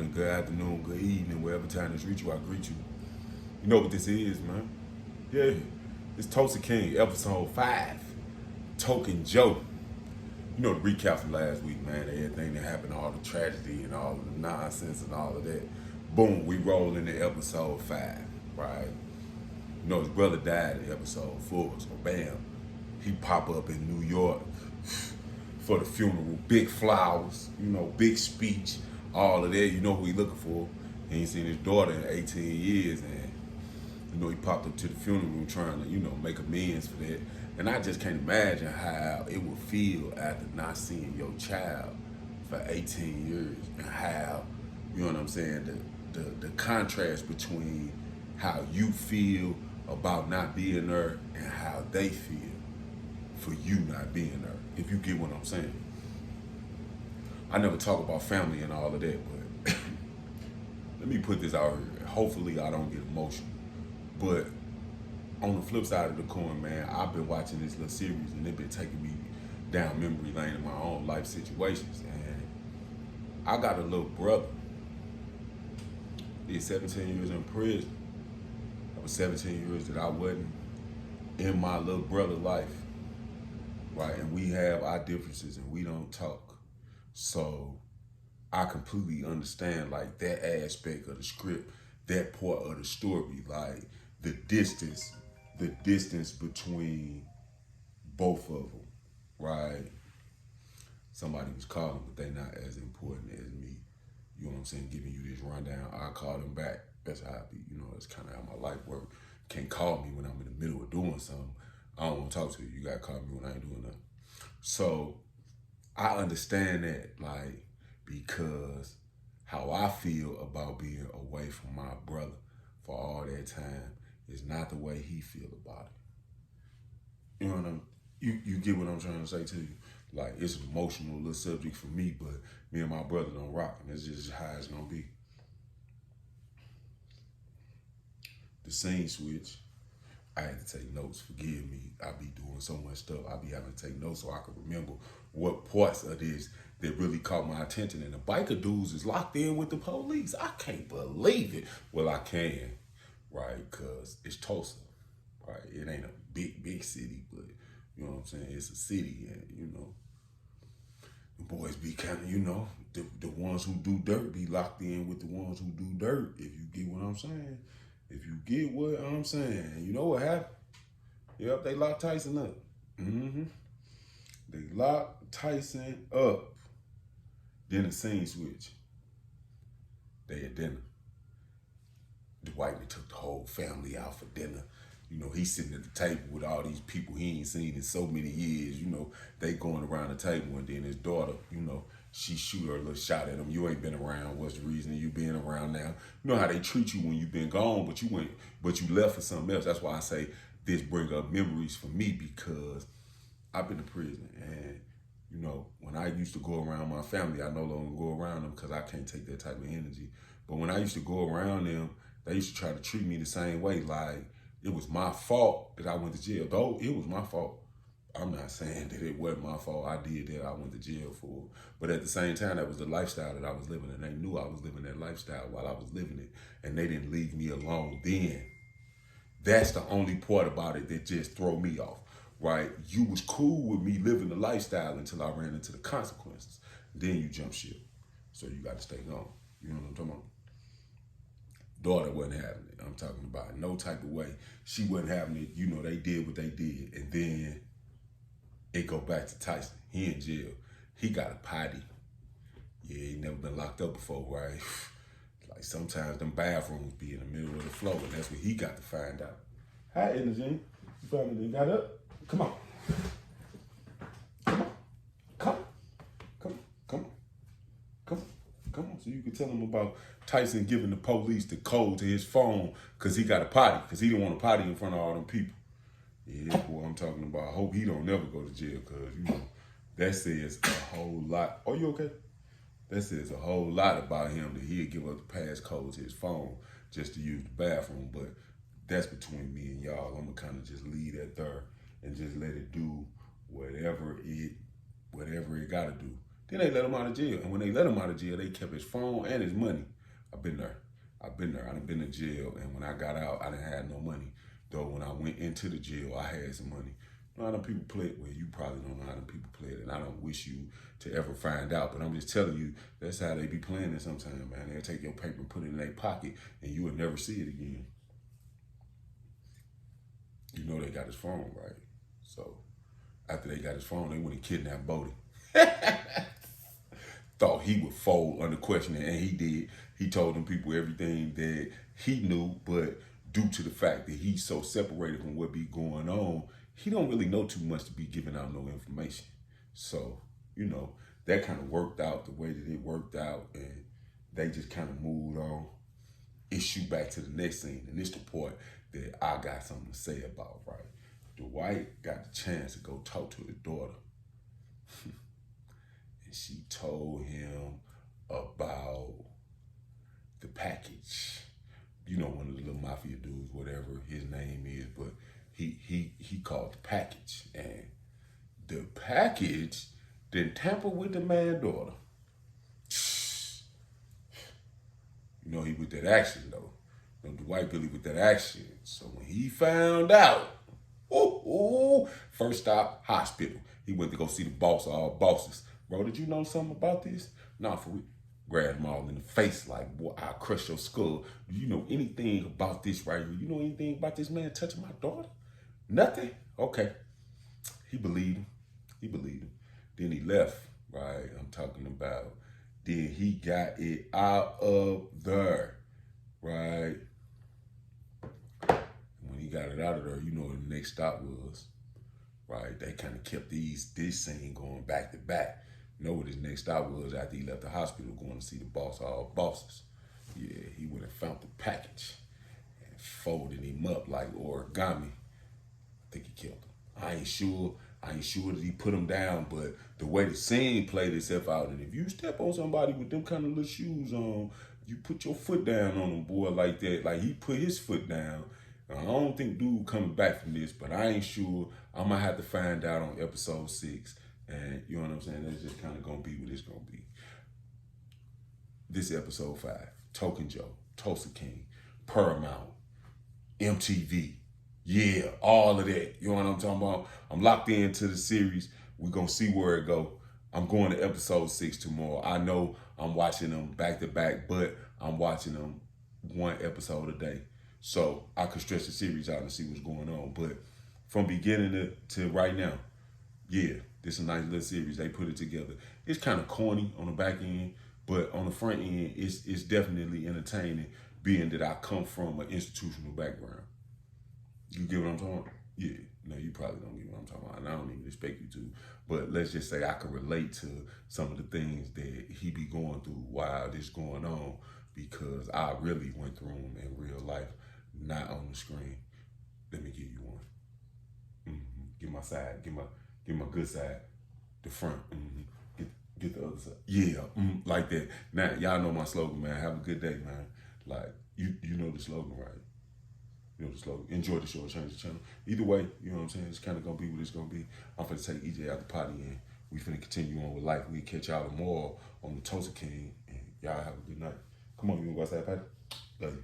morning, good afternoon, good evening, wherever time this reach you, I greet you. You know what this is, man. Yeah, it's Tulsa King, episode 5, Token Joe. You know the recap from last week, man, everything that happened, all the tragedy and all the nonsense and all of that. Boom, we roll into episode 5, right? You know his brother died in episode 4, so bam, he pop up in New York for the funeral, big flowers, big speech, all of that. You know who he looking for. He ain't seen his daughter in 18 years, and he popped up to the funeral trying to, make amends for that. And I just can't imagine how it would feel after not seeing your child for 18 years and how, you know what I'm saying, the contrast between how you feel about not being there and how they feel for you not being there, if you get what I'm saying. I never talk about family and all of that, but let me put this out here. Hopefully I don't get emotional. But on the flip side of the coin, man, I've been watching this little series and it's been taking me down memory lane in my own life situations. And I got a little brother. He 17 years in prison. That was 17 years that I wasn't in my little brother's life. Right, and we have our differences and we don't talk. So I completely understand like that aspect of the script, that part of the story, like the distance between both of them, right? Somebody was calling, but they not as important as me. You know what I'm saying? Giving you this rundown, I call them back. That's how I be. That's kind of how my life works. Can't call me when I'm in the middle of doing something. I don't want to talk to you. You gotta call me when I ain't doing nothing. So I understand that, like, because how I feel about being away from my brother for all that time is not the way he feel about it. You know what you get what I'm trying to say to you? Like, it's an emotional little subject for me, but me and my brother don't rock, and it's just how it's gonna be. The scene switch. I had to take notes. Forgive me. I be doing so much stuff. I be having to take notes so I can remember what parts of this that really caught my attention. And the biker dudes is locked in with the police. I can't believe it. Well, I can, right? Because it's Tulsa, right? It ain't a big city, but you know what I'm saying? It's a city, and the boys be kind of, the ones who do dirt be locked in with the ones who do dirt, if you get what I'm saying. If you get what I'm saying, you know what happened? Yep, they locked Tyson up. They locked Tyson up. Then the scene switch. They had dinner. Dwight took the whole family out for dinner. He's sitting at the table with all these people he ain't seen in so many years. They going around the table, and then his daughter, she shoot her a little shot at him. You ain't been around. What's the reason you been around now? You know how they treat you when you been gone, but you left for something else. That's why I say this bring up memories for me, because I've been to prison, and when I used to go around my family, I no longer go around them because I can't take that type of energy. But when I used to go around them, they used to try to treat me the same way, like it was my fault that I went to jail. Though it was my fault. I'm not saying that it wasn't my fault. I did that. I went to jail for. But at the same time, that was the lifestyle that I was living, and they knew I was living that lifestyle while I was living it, and they didn't leave me alone then. That's the only part about it that just throw me off, right? You was cool with me living the lifestyle until I ran into the consequences. Then you jump ship. So you got to stay gone. You know what I'm talking about? Daughter wasn't having it. I'm talking about no type of way. She wasn't having it. They did what they did. And then it go back to Tyson. He in jail. He got a potty. Yeah, he never been locked up before, right? Like sometimes them bathrooms be in the middle of the floor, and that's what he got to find out. Hi, Energy. You finally got up? Come on. Come on. So you can tell him about Tyson giving the police the code to his phone because he got a potty, because he didn't want a potty in front of all them people. Yeah, boy, I'm talking about. I hope he don't never go to jail, because, that says a whole lot. Are you okay? That says a whole lot about him, that he'd give up the passcode to his phone just to use the bathroom. But that's between me and y'all. I'm going to kind of just leave that there and just let it do whatever it got to do. Then they let him out of jail. And when they let him out of jail, they kept his phone and his money. I've been there. I've been there. I done been to jail. And when I got out, I didn't have no money. Though when I went into the jail, I had some money. You know how them people play it? Well, you probably don't know how them people play it. And I don't wish you to ever find out. But I'm just telling you, that's how they be playing it sometimes, man. They'll take your paper and put it in their pocket, and you will never see it again. You know they got his phone, right? So after they got his phone, they went and kidnapped Bodie. Thought he would fold under questioning, and he did. He told them people everything that he knew, but due to the fact that he's so separated from what be going on, he don't really know too much to be giving out no information. So, you know, that kind of worked out the way that it worked out, and they just kind of moved on. Issue back to the next scene, and this the part that I got something to say about, right? Dwight got the chance to go talk to his daughter. And she told him about the package. You know, one of the little mafia dudes, whatever his name is, but he called the package. And the package didn't tamper with the man's daughter. You know, he with that action, though. You know, Dwight Billy with that action. So when he found out, first stop, hospital. He went to go see the boss of all bosses. Bro, did you know something about this? Nah, for real. Grabbed him all in the face like, boy, I'll crush your skull. Do you know anything about this right here? You know anything about this man touching my daughter? Nothing? Okay. He believed him. He believed him. Then he left, right? I'm talking about. Then he got it out of there, right? When he got it out of there, you know what the next stop was, right? They kind of kept this scene going back to back. You know what his next stop was after he left the hospital going to see the boss of all bosses. Yeah, he went and found the package and folded him up like origami. I think he killed him. I ain't sure that he put him down, but the way the scene played itself out, and if you step on somebody with them kind of little shoes on, you put your foot down on them, boy, like that. Like he put his foot down. I don't think dude coming back from this, but I ain't sure. I'm gonna have to find out on episode 6. And you know what I'm saying? That's just kind of gonna be what it's gonna be. This episode 5, Token Joe, Tulsa King, Paramount, MTV. Yeah, all of that. You know what I'm talking about? I'm locked into the series. We're going to see where it go. I'm going to episode 6 tomorrow. I know I'm watching them back to back, but I'm watching them one episode a day. So I could stretch the series out and see what's going on. But from beginning to right now, yeah, this is a nice little series. They put it together. It's kind of corny on the back end, but on the front end, it's definitely entertaining, being that I come from an institutional background. You get what I'm talking about? Yeah. No, you probably don't get what I'm talking about. And I don't even expect you to. But let's just say I can relate to some of the things that he be going through while this going on, because I really went through them in real life, not on the screen. Let me give you one. Get my side. Get my good side. The front. Get the other side. Yeah. Like that. Now, y'all know my slogan, man. Have a good day, man. Like, you know the slogan, right? You know the slogan. Enjoy the show, change the channel. Either way, you know what I'm saying? It's kind of going to be what it's going to be. I'm finna take EJ out the potty and we finna continue on with life. We catch y'all tomorrow on the Tulsa King. And y'all have a good night. Come on, you want to go outside, Patty? Love you.